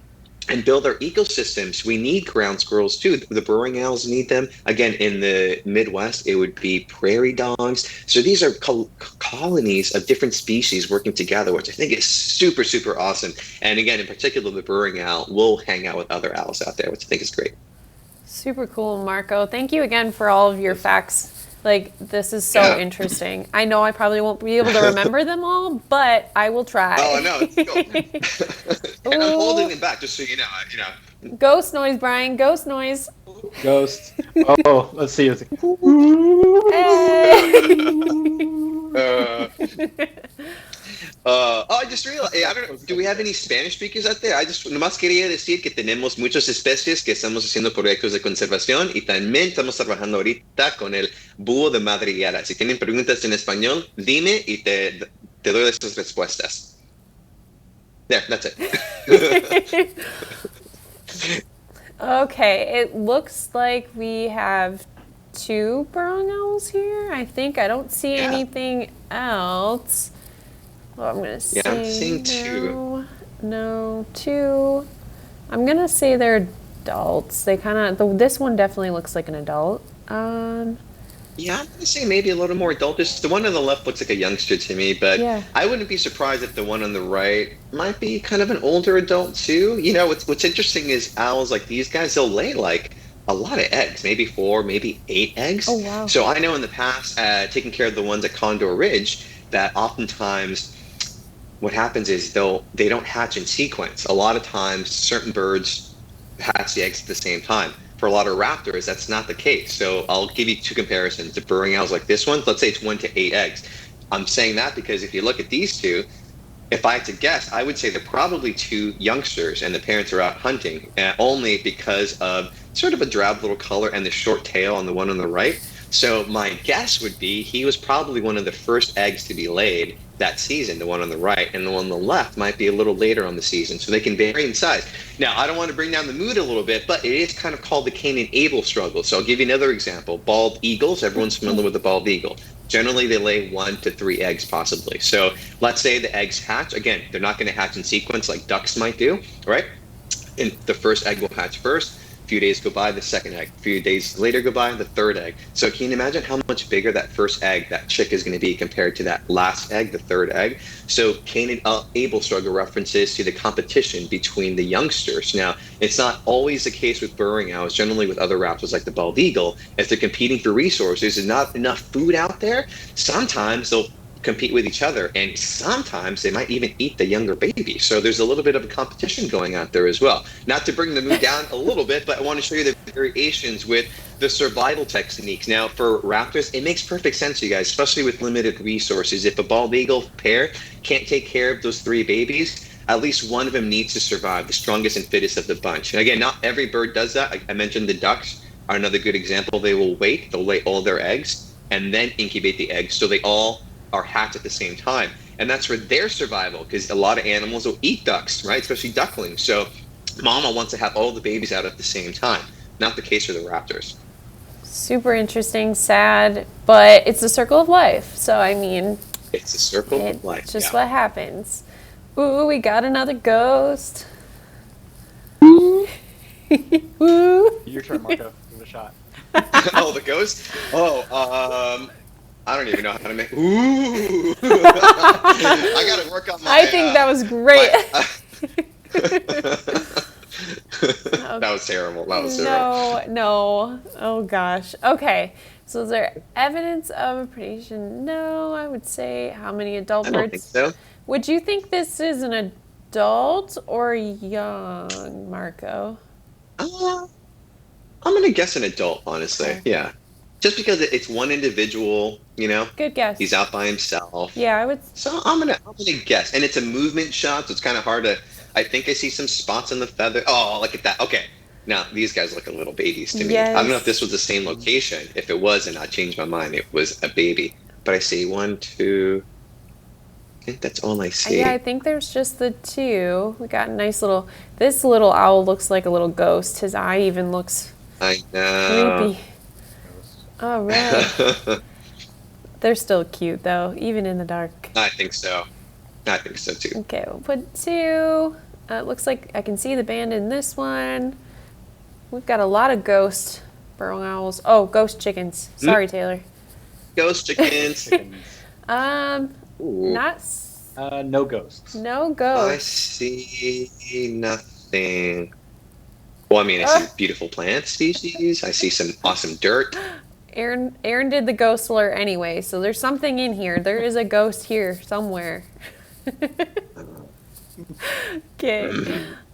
build our ecosystems. We need ground squirrels too. The burrowing owls need them. Again, in the Midwest, it would be prairie dogs. So these are colonies of different species working together, which I think is super, super awesome. And again, in particular, the burrowing owl will hang out with other owls out there, which I think is great. Super cool, Marco. Thank you again for all of your facts. Like, this is so interesting. I know I probably won't be able to remember them all, but I will try. Oh, no, it's cool. And I'm holding them back, just so you know. Ghost noise, Brian. Ghost noise. Ghost. Oh, let's see. I just realized, I don't know, do we have any Spanish speakers out there? Nomás quería decir que tenemos muchas especies que estamos haciendo proyectos de conservación y también estamos trabajando ahorita con el búho de madriguera. Si tienen preguntas en español, dime y te doy esas respuestas. There, that's it. Okay, it looks like we have 2 burrowing owls here. I think I don't see anything else. Well, I'm gonna say I'm seeing 2. No, 2. I'm gonna say they're adults. They kind of. This one definitely looks like an adult. Yeah, I'm gonna say maybe a little more adultish. The one on the left looks like a youngster to me, but I wouldn't be surprised if the one on the right might be kind of an older adult too. You know, what's interesting is owls like these guys, they'll lay like a lot of eggs, maybe 4, maybe 8 eggs. Oh, wow. So I know in the past, taking care of the ones at Condor Ridge, that oftentimes what happens is they don't hatch in sequence. A lot of times, certain birds hatch the eggs at the same time. For a lot of raptors, that's not the case. So I'll give you 2 comparisons. The burrowing owls like this one, let's say it's 1 to 8 eggs. I'm saying that because if you look at these 2, if I had to guess, I would say they're probably 2 youngsters and the parents are out hunting, only because of sort of a drab little color and the short tail on the one on the right. So my guess would be he was probably one of the first eggs to be laid that season, the one on the right, and the one on the left might be a little later on the season, so they can vary in size. Now, I don't want to bring down the mood a little bit, but it is kind of called the Cain and Abel struggle. So I'll give you another example. Bald eagles, everyone's familiar with the bald eagle. Generally, they lay 1 to 3 eggs possibly. So let's say the eggs hatch. Again, they're not going to hatch in sequence like ducks might do, right? And the first egg will hatch first. A few days go by, the second egg. A few days later go by, the third egg. So can you imagine how much bigger that first egg, that chick, is going to be compared to that last egg, the third egg? So Cain and Abel struggle references to the competition between the youngsters. Now, it's not always the case with burrowing owls. Generally with other raptors like the bald eagle, if they're competing for resources, there's not enough food out there, sometimes they'll compete with each other, and sometimes they might even eat the younger baby. So there's a little bit of a competition going out there as well. Not to bring the mood down a little bit, but I want to show you the variations with the survival techniques. Now, for raptors, it makes perfect sense, you guys, especially with limited resources. If a bald eagle pair can't take care of those 3 babies, at least one of them needs to survive, the strongest and fittest of the bunch. And again, not every bird does that. I mentioned the ducks are another good example. They will wait, they'll lay all their eggs, and then incubate the eggs, so they all are hatched at the same time. And that's for their survival, because a lot of animals will eat ducks, right? Especially ducklings. So mama wants to have all the babies out at the same time. Not the case for the raptors. Super interesting, sad, but it's the circle of life. So, I mean, it's a circle of life. It's just what happens. Ooh, we got another ghost. Ooh. Your turn, Marco. Give it a shot. Oh, the ghost? Oh, I don't even know how to make. Ooh! I gotta work on my. I think that was great. That was terrible. That was terrible. No. Oh gosh. Okay. So is there evidence of predation? No, I would say how many adult birds? I don't think so. Would you think this is an adult or young, Marco? I'm gonna guess an adult, honestly. Okay. Yeah, just because it's one individual, you know. Good guess. He's out by himself. Yeah, I would. So I'm gonna guess, and it's a movement shot, so it's kind of hard to. I think I see some spots on the feather. Oh, look at that. Okay, now these guys look a little babies to me. I don't know if this was the same location. If it was, and I changed my mind, it was a baby. But I see 1, 2. I think that's all I see. Yeah, I think there's just the 2. We got a nice little. This little owl looks like a little ghost. His eye even looks I know. creepy. Oh, right. They're still cute though, even in the dark. I think so. I think so too. Okay, we'll put 2. It looks like I can see the band in this one. We've got a lot of ghost burrowing owls. Oh, ghost chickens. Sorry, Taylor. Ghost chickens. Ooh. Not. No ghosts. No I ghosts. see nothing. Well, I mean, I see beautiful plant species. I see some awesome dirt. Aaron did the ghost alert anyway, so there's something in here. There is a ghost here somewhere. Okay,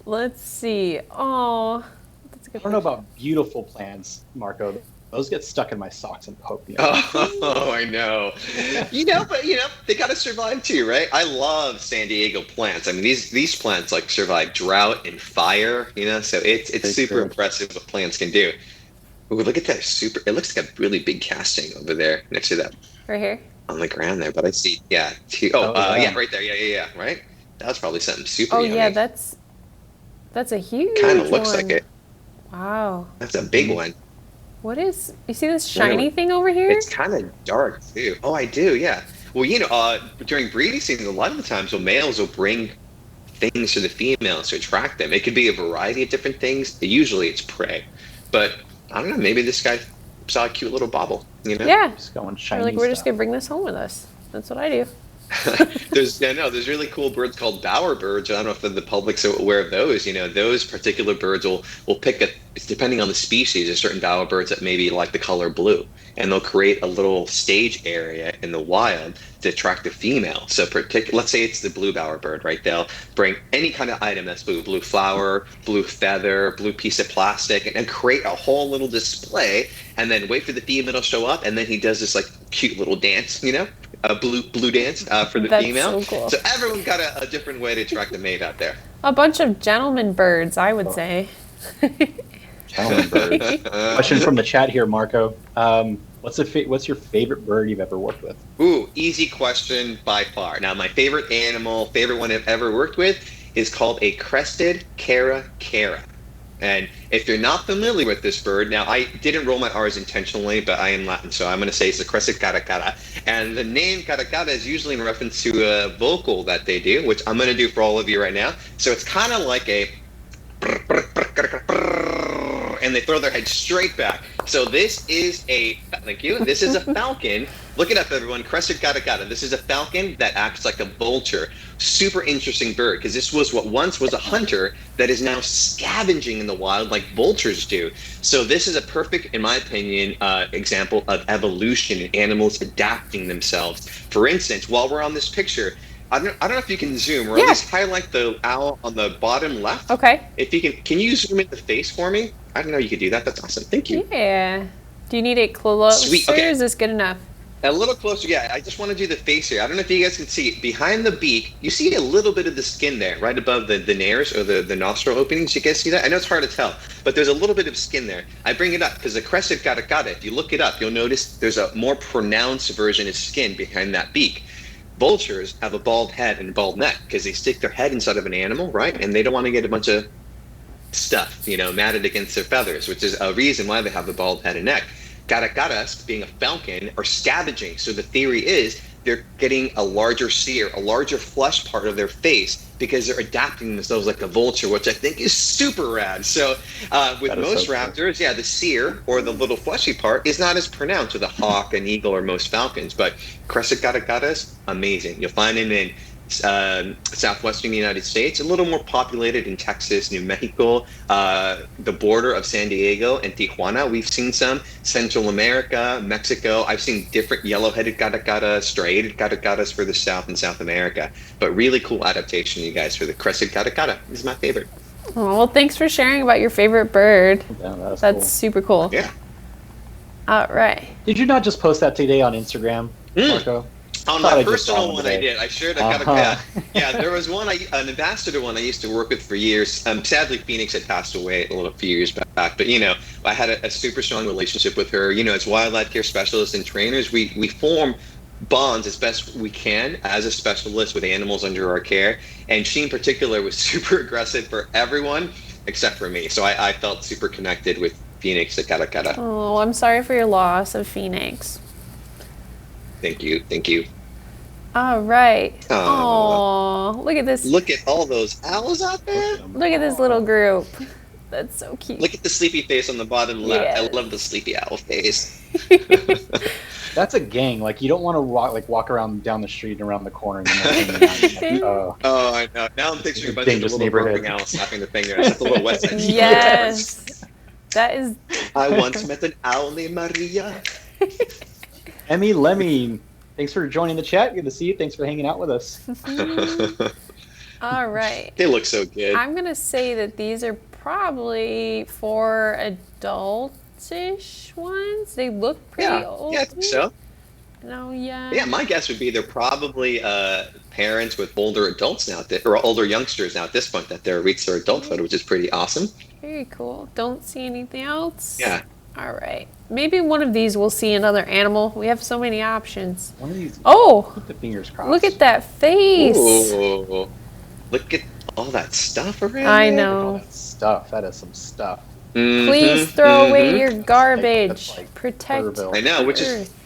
let's see. Oh, that's a good. I don't know about beautiful plants, Marco. Those get stuck in my socks and poke me. Oh, I know. But they gotta survive too, right? I love San Diego plants. I mean, these plants like survive drought and fire. So it's super impressive what plants can do. Ooh, look at that! It looks like a really big casting over there next to that. Right here. On the ground there, but I see, yeah. Yeah, right there. Yeah, right. That was probably something super. Oh yummy. yeah, that's a huge. Kind of looks like it. Wow. That's a big one. What is? You see this shiny thing over here? It's kind of dark too. Oh, I do. Yeah. Well, during breeding season, a lot of the times, males will bring things to the females to attract them. It could be a variety of different things. Usually, it's prey, but I don't know. Maybe this guy saw a cute little bauble. Yeah. Just going shiny. We're just gonna bring this home with us. That's what I do. There's really cool birds called bowerbirds. I don't know if the public's aware of those. Those particular birds will pick it's depending on the species. There's certain bowerbirds that maybe like the color blue, and they'll create a little stage area in the wild to attract the female. So let's say it's the blue bowerbird, right? They'll bring any kind of item that's blue flower, blue feather, blue piece of plastic, and create a whole little display, and then wait for the female to show up, and then he does this like cute little dance, a blue dance for the female. So cool. So everyone's got a different way to attract a mate out there. A bunch of gentleman birds, I would say. Gentleman bird. Question from the chat here, Marco. What's your favorite bird you've ever worked with? Ooh, easy question by far. Now, my favorite one I've ever worked with is called a crested cara. And if you're not familiar with this bird, now I didn't roll my R's intentionally, but I am Latin, so I'm going to say it's a crested cara. And the name cara is usually in reference to a vocal that they do, which I'm going to do for all of you right now. So it's kind of like a... and they throw their head straight back. So this is thank you. This is a falcon. Look it up, everyone. Crested cara. This is a falcon that acts like a vulture. Super interesting bird, because this was what once was a hunter that is now scavenging in the wild like vultures do. So this is a perfect, in my opinion, example of evolution and animals adapting themselves. For instance, while we're on this picture, I don't know if you can zoom, or at least highlight the owl on the bottom left. Okay. If you can you zoom in the face for me? I didn't know you could do that. That's awesome. Thank you. Yeah. Do you need it closer? Sweet. Okay. Or is this good enough? A little closer, yeah. I just want to do the face here. I don't know if you guys can see. Behind the beak, you see a little bit of the skin there, right above the nares or the nostril openings. You guys see that? I know it's hard to tell, but there's a little bit of skin there. I bring it up because the crested cara, if you look it up, you'll notice there's a more pronounced version of skin behind that beak. Vultures have a bald head and bald neck because they stick their head inside of an animal, right? And they don't want to get a bunch of stuff, matted against their feathers, which is a reason why they have the bald head and neck. Caracaras, being a falcon, are scavenging. So the theory is they're getting a larger cere, a larger flesh part of their face because they're adapting themselves like a vulture, which I think is super rad. So with most raptors, the cere, or the little fleshy part, is not as pronounced with a hawk, an eagle, or most falcons. But crested caracaras, amazing. You'll find them in southwestern United States, a little more populated in Texas, New Mexico, the border of San Diego and Tijuana. We've seen some. Central America, Mexico. I've seen different yellow-headed caracaras, striated caracaras for the South and South America. But really cool adaptation, you guys, for the crested caracara. This is my favorite. Oh, well, thanks for sharing about your favorite bird. Yeah, That's cool. super cool. Yeah. All right. Did you not just post that today on Instagram, Marco? On Thought my I just saw personal one one, today. I did. I shared. I got yeah. There was one, an ambassador one I used to work with for years. Sadly, Phoenix had passed away a few years back. But I had a super strong relationship with her. As wildlife care specialists and trainers, we form bonds as best we can as a specialist with animals under our care. And she in particular was super aggressive for everyone except for me. So I felt super connected with Phoenix at Karakara. Oh, I'm sorry for your loss of Phoenix. Thank you. All right. Aw. Oh, look at this. Look at all those owls out there. Look at this little group. That's so cute. Look at the sleepy face on the bottom left. Yes. I love the sleepy owl face. That's a gang. Like, you don't want to walk around down the street and around the corner. And Oh, I know. Now I'm picturing a bunch of Dangerous little neighborhood. burrowing owls snapping their fingers. That's a little West Side Story. Yes. That is. I once met an owl named Maria. Emmy Lemmy, thanks for joining the chat. Good to see you. Thanks for hanging out with us. All right. They look so good. I'm going to say that these are probably for adultish ones. They look pretty old. Yeah, I think so. No, yeah. Yeah, my guess would be they're probably parents with older adults now, or older youngsters now at this point that they're reached their adulthood, which is pretty awesome. Very cool. Don't see anything else. Yeah. All right. Maybe one of these we'll see another animal. We have so many options. One of these. Oh, Keep the fingers crossed. look at that face. Ooh, look at all that stuff around I there. know. All that stuff. That is some stuff. Please throw away your That's garbage. like Protect Burrowing. I know, which is, Earth.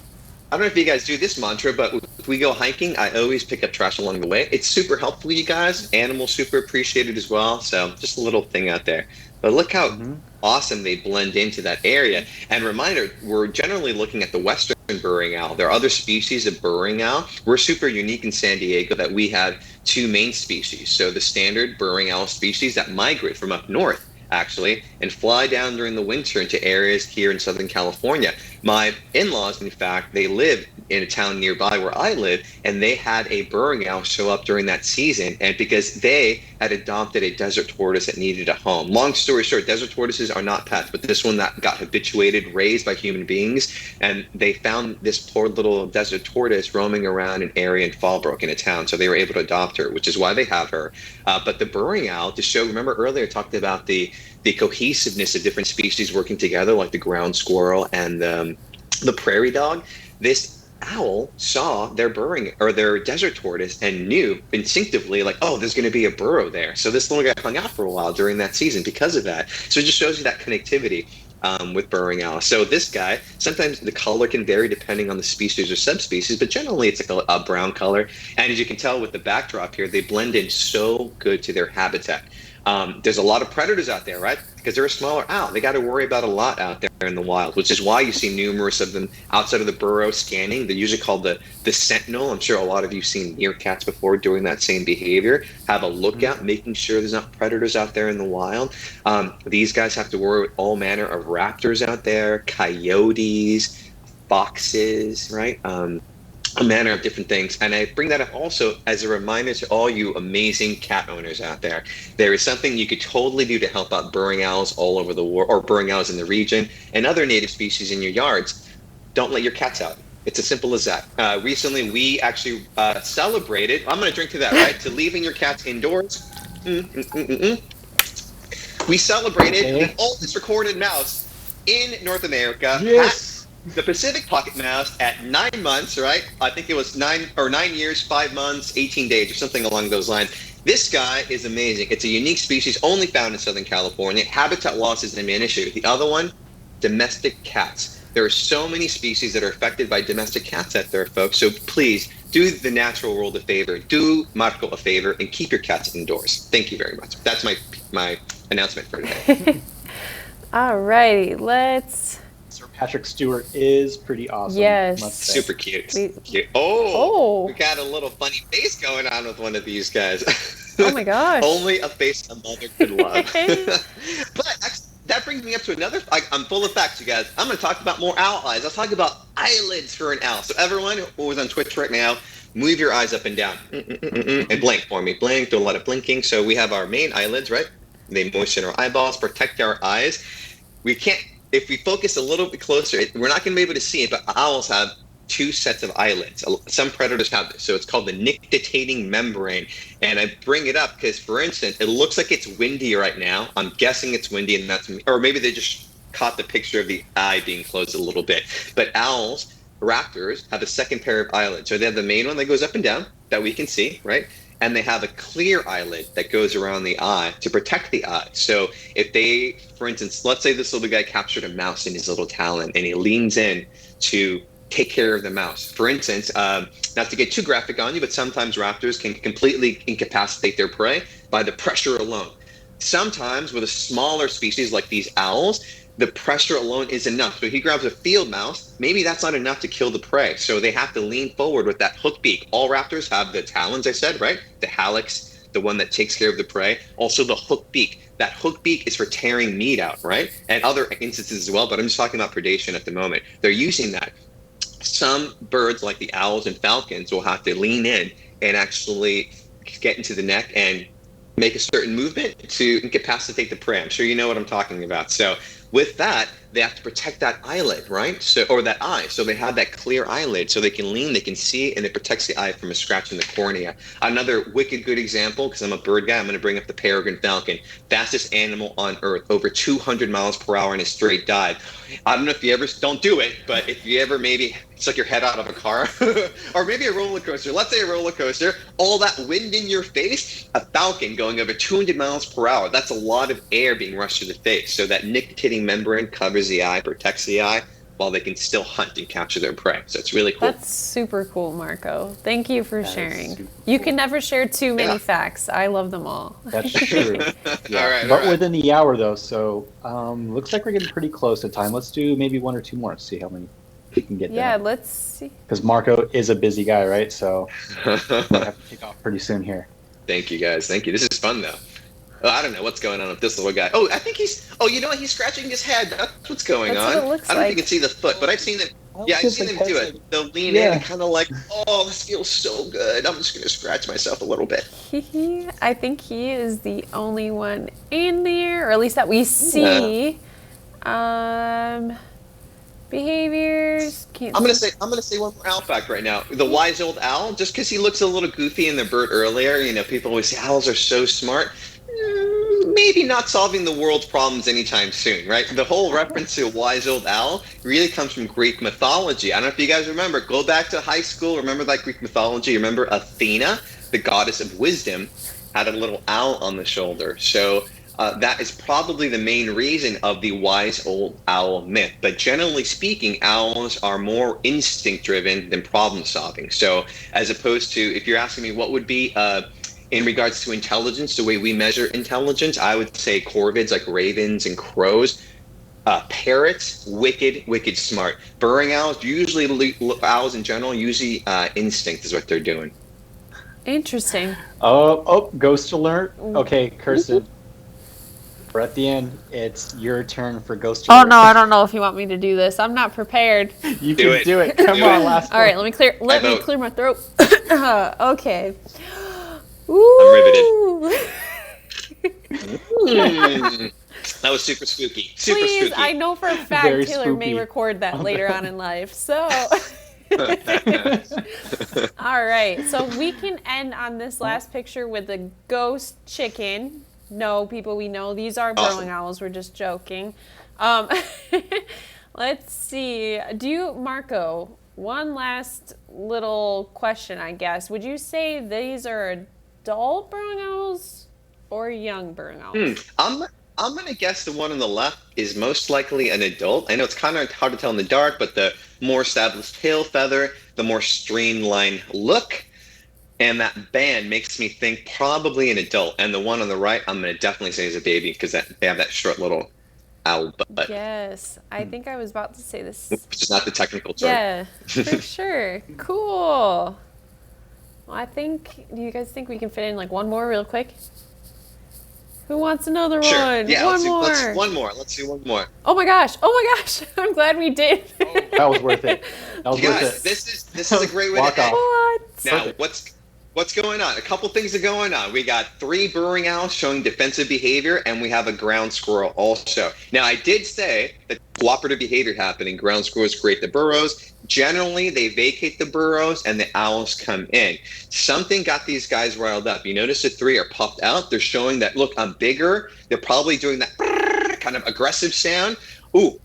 I don't know if you guys do this mantra, but if we go hiking, I always pick up trash along the way. It's super helpful, you guys. Animals super appreciate it as well. So just a little thing out there. But look how awesome they blend into that area. And reminder, we're generally looking at the western burrowing owl. There are other species of burrowing owl. We're super unique in San Diego that we have two main species. So the standard burrowing owl species that migrate from up north, actually, and fly down during the winter into areas here in Southern California. My in-laws, in fact, they live in a town nearby where I live, and they had a burrowing owl show up during that season, and because they had adopted a desert tortoise that needed a home. Long story short, desert tortoises are not pets, but this one that got habituated, raised by human beings, and they found this poor little desert tortoise roaming around an area in Fallbrook in a town, so they were able to adopt her, which is why they have her. But the burrowing owl, to show, remember earlier I talked about the cohesiveness of different species working together, like the ground squirrel and the prairie dog. This owl saw their burrowing or their desert tortoise and knew instinctively, like, oh, there's going to be a burrow there. So this little guy hung out for a while during that season because of that. So it just shows you that connectivity with burrowing owls. So this guy, sometimes the color can vary depending on the species or subspecies, but generally it's like a brown color. And as you can tell with the backdrop here, they blend in so good to their habitat. There's a lot of predators out there, right? Because they're a smaller owl. They got to worry about a lot out there in the wild, which is why you see numerous of them outside of the burrow scanning. They're usually called the sentinel. I'm sure a lot of you have seen meerkats before doing that same behavior. Have a lookout, making sure there's not predators out there in the wild. These guys have to worry with all manner of raptors out there, coyotes, foxes, right? A manner of different things. And I bring that up also as a reminder to all you amazing cat owners out there. There is something you could totally do to help out burrowing owls all over the world, or burrowing owls in the region, and other native species in your yards. Don't let your cats out. It's as simple as that. Recently, we actually celebrated, I'm going to drink to that, right? To leaving your cats indoors. We celebrated the oldest recorded mouse in North America. Yes. The Pacific pocket mouse at 9 months, right? I think it was 9 years, 5 months, 18 days, or something along those lines. This guy is amazing. It's a unique species only found in Southern California. Habitat loss is the main issue. The other one, domestic cats. There are so many species that are affected by domestic cats out there, folks. So please do the natural world a favor. Do Marco a favor and keep your cats indoors. Thank you very much. That's my announcement for today. All righty, let's. Sir Patrick Stewart is pretty awesome. Yes. must say. Super cute. We- Cute. Oh, Oh. we got a little funny face going on with one of these guys. Oh my gosh. Only a face a mother could love. But actually, that brings me up to another. I'm full of facts, you guys. I'm going to talk about more owl eyes. I'll talk about eyelids for an owl. So everyone who is on Twitch right now, move your eyes up and down and blink for me. Blink, do a lot of blinking. So we have our main eyelids, right? They moisten our eyeballs, protect our eyes. We can't, if we focus a little bit closer, we're not going to be able to see it, but owls have two sets of eyelids. Some predators have this. So it's called the nictitating membrane. And I bring it up because, for instance, it looks like it's windy right now. I'm guessing it's windy, and that's, or maybe they just caught the picture of the eye being closed a little bit. But owls, raptors, have a second pair of eyelids. So they have the main one that goes up and down that we can see, right? And they have a clear eyelid that goes around the eye to protect the eye. So if they, for instance, let's say this little guy captured a mouse in his little talon and he leans in to take care of the mouse. For instance, not to get too graphic on you, but sometimes raptors can completely incapacitate their prey by the pressure alone. Sometimes with a smaller species like these owls, the pressure alone is enough. So he grabs a field mouse, maybe that's not enough to kill the prey. So they have to lean forward with that hook beak. All raptors have the talons, I said, right? The hallux, the one that takes care of the prey. Also the hook beak. That hook beak is for tearing meat out, right? And other instances as well, but I'm just talking about predation at the moment. They're using that. Some birds, like the owls and falcons, will have to lean in and actually get into the neck and make a certain movement to incapacitate the prey. I'm sure you know what I'm talking about. So with that, they have to protect that eyelid, right? So, or that eye. So they have that clear eyelid so they can lean, they can see, and it protects the eye from a scratch in the cornea. Another wicked good example, because I'm a bird guy, I'm going to bring up the peregrine falcon. Fastest animal on Earth, over 200 miles per hour in a straight dive. I don't know if you ever, don't do it, but if you ever maybe stick your head out of a car or maybe a roller coaster, let's say a roller coaster, all that wind in your face, a falcon going over 200 miles per hour, that's a lot of air being rushed to the face. So that nictitating membrane covers the eye, protects the eye, while they can still hunt and capture their prey. So it's really cool. That's super cool, Marco. Thank you for sharing. You can never share too many facts. I love them all. That's true. Yeah. All right. But within the hour, though, so looks like we're getting pretty close to time. Let's do maybe one or two more to see how many we can get done. Yeah, let's see. Because Marco is a busy guy, right? So we'll have to take off pretty soon here. Thank you, guys. Thank you. This is fun, though. I don't know what's going on with this little guy. Oh, I think he's. Oh, you know what? He's scratching his head. That's what's going That's on. what it looks I don't like. think you can see the foot, but I've seen them. Yeah, I've seen them do it. They'll lean in and kind of like, oh, this feels so good. I'm just going to scratch myself a little bit. I think he is the only one in there, or at least that we see. Behaviors. I'm gonna say one more owl fact right now. The wise old owl, just because he looks a little goofy in the bird earlier, you know, people always say owls are so smart. Maybe not solving the world's problems anytime soon, right? The whole reference to a wise old owl really comes from Greek mythology. I don't know if you guys remember. Go back to high school. Remember that Greek mythology? Remember Athena, the goddess of wisdom, had a little owl on the shoulder. So that is probably the main reason of the wise old owl myth. But generally speaking, owls are more instinct-driven than problem-solving. So as opposed to, if you're asking me what would be in regards to intelligence, the way we measure intelligence, I would say corvids like ravens and crows. Parrots, wicked smart. Burrowing owls, owls in general, usually instinct is what they're doing. Interesting. Oh, ghost alert. Okay, Kirsten. We're at the end. It's your turn for ghost alert. Oh no, I don't know if you want me to do this. I'm not prepared. You can do it. Come on, last one. All right, let me clear my throat. Okay. Ooh. I'm riveted. That was super spooky. Please, I know for a fact Very Taylor spooky. may record that later on in life. So, all right. So we can end on this last picture with the ghost chicken. No, people, we know these are burrowing owls. We're just joking. Let's see. Marco, one last little question, I guess. Would you say these are adult burrowing owls or young burrowing owls? I'm going to guess the one on the left is most likely an adult. I know it's kind of hard to tell in the dark, but the more established tail feather, the more streamlined look, and that band makes me think probably an adult. And the one on the right, I'm going to definitely say is a baby because they have that short little owl butt. Yes, I think I was about to say this. Which is not the technical term. Yeah, for sure. Cool. Well, do you guys think we can fit in like one more real quick? Who wants another Sure. one? Yeah, one more. Let's do one more. Oh my gosh. I'm glad we did. That was worth it. Guys, this is a great way Walk to end. off. What? Now, What's going on? A couple things are going on. We got 3 burrowing owls showing defensive behavior, and we have a ground squirrel also. Now, I did say that cooperative behavior happening. Ground squirrels create the burrows. Generally, they vacate the burrows, and the owls come in. Something got these guys riled up. You notice the 3 are puffed out. They're showing that, look, I'm bigger. They're probably doing that kind of aggressive sound. Ooh.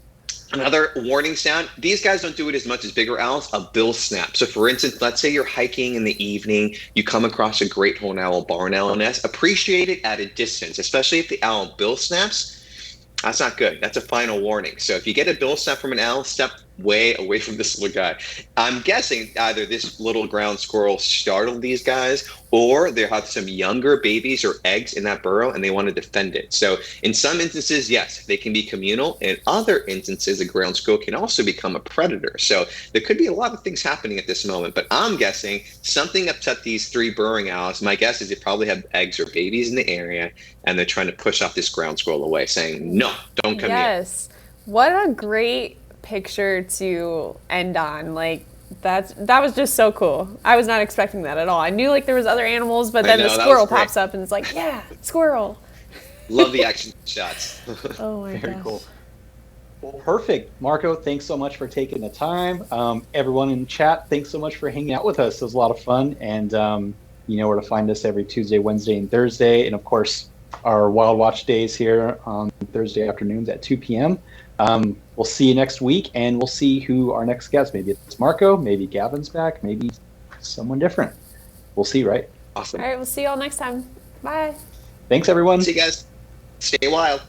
Another warning sound, these guys don't do it as much as bigger owls, a bill snap. So for instance, let's say you're hiking in the evening, you come across a great horned owl, barn owl nest, appreciate it at a distance, especially if the owl bill snaps. That's not good. That's a final warning. So if you get a bill snap from an owl, step way away from this little guy. I'm guessing either this little ground squirrel startled these guys, or they have some younger babies or eggs in that burrow and they want to defend it. So in some instances, yes, they can be communal. In other instances, a ground squirrel can also become a predator. So there could be a lot of things happening at this moment, but I'm guessing something upset these 3 burrowing owls. My guess is they probably have eggs or babies in the area, and they're trying to push off this ground squirrel away, saying, no, don't come here. Yes. What a great picture to end on. Like, that was just so cool. I was not expecting that at all. I knew like there was other animals, but then the squirrel pops up and it's like, yeah, squirrel. Love the action shots. Oh my Very gosh. cool. Well, perfect. Marco, thanks so much for taking the time. Everyone in chat, thanks so much for hanging out with us. It was a lot of fun. And you know where to find us every Tuesday, Wednesday, and Thursday. And of course, our Wildwatch days here on Thursday afternoons at 2 p.m. We'll see you next week, and we'll see who our next guest. Maybe it's Marco, maybe Gavin's back, maybe someone different. We'll see, right? Awesome. All right, we'll see you all next time. Bye. Thanks, everyone. See you guys. Stay wild.